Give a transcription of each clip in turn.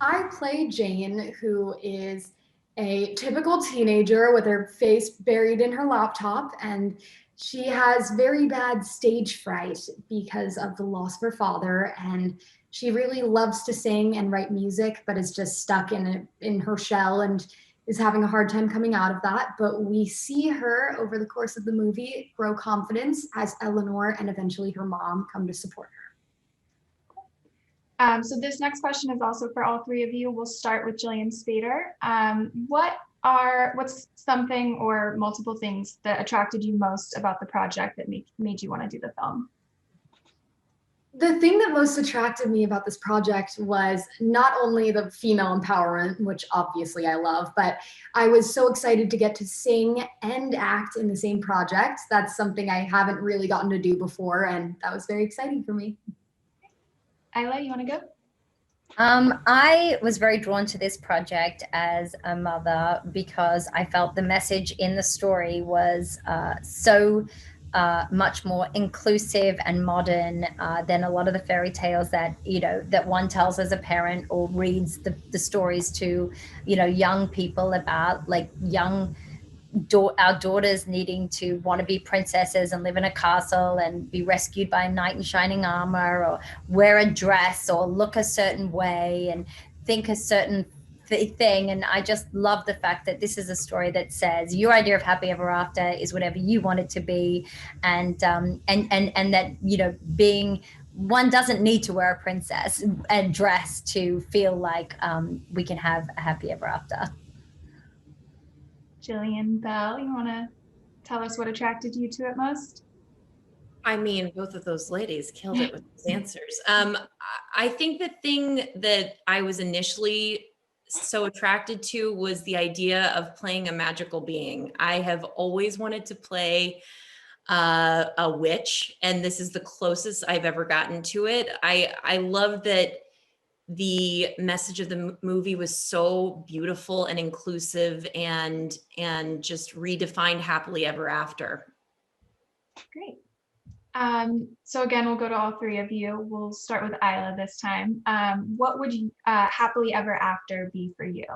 I play Jane, who is a typical teenager with her face buried in her laptop, and she has very bad stage fright because of the loss of her father. And she really loves to sing and write music, but is just stuck in her shell and is having a hard time coming out of that. But we see her over the course of the movie grow confidence as Eleanor and eventually her mom come to support her. So this next question is also for all three of you. We'll start with Jillian Spaeder. What's something or multiple things that attracted you most about the project that made you want to do the film? The thing that most attracted me about this project was not only the female empowerment, which obviously I love, but I was so excited to get to sing and act in the same project. That's something I haven't really gotten to do before, and that was very exciting for me. Isla, you want to go? I was very drawn to this project as a mother because I felt the message in the story was so much more inclusive and modern than a lot of the fairy tales that that one tells as a parent or reads the stories to young people about, like our daughters needing to want to be princesses and live in a castle and be rescued by a knight in shining armor, or wear a dress or look a certain way and think a certain thing. And I just love the fact that this is a story that says your idea of happy ever after is whatever you want it to be, and that being one doesn't need to wear a princess and dress to feel like we can have a happy ever after. Jillian Bell, you want to tell us what attracted you to it most? I mean, both of those ladies killed it with those answers. I think the thing that I was initially so attracted to was the idea of playing a magical being. I have always wanted to play a witch, and this is the closest I've ever gotten to it. I love that the message of the movie was so beautiful and inclusive and just redefined happily ever after. Great. So again, we'll go to all three of you. We'll start with Isla this time. What would happily ever after be for you?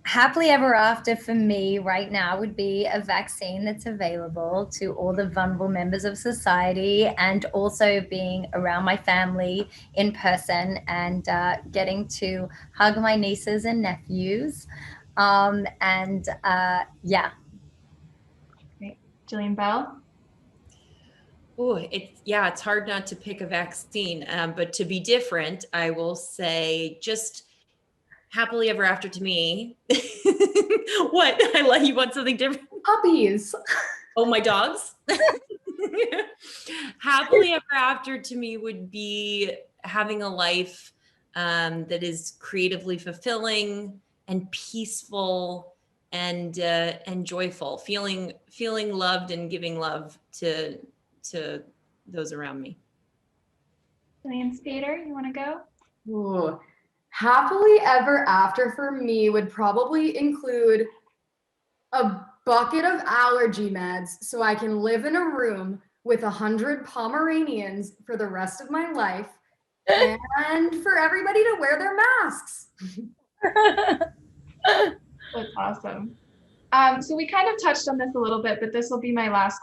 Happily ever after for me right now would be a vaccine that's available to all the vulnerable members of society, and also being around my family in person and getting to hug my nieces and nephews. Yeah. Great. Jillian Bell? Oh, it's hard not to pick a vaccine, but to be different, I will say just happily ever after to me. What? You want something different? Puppies. Oh, my dogs? Happily ever after to me would be having a life that is creatively fulfilling and peaceful and joyful, feeling loved and giving love to those around me. Jillian Spaeder, you want to go? Ooh. Happily ever after for me would probably include a bucket of allergy meds so I can live in a room with 100 Pomeranians for the rest of my life, and for everybody to wear their masks. That's awesome. So we kind of touched on this a little bit, but this will be my last question.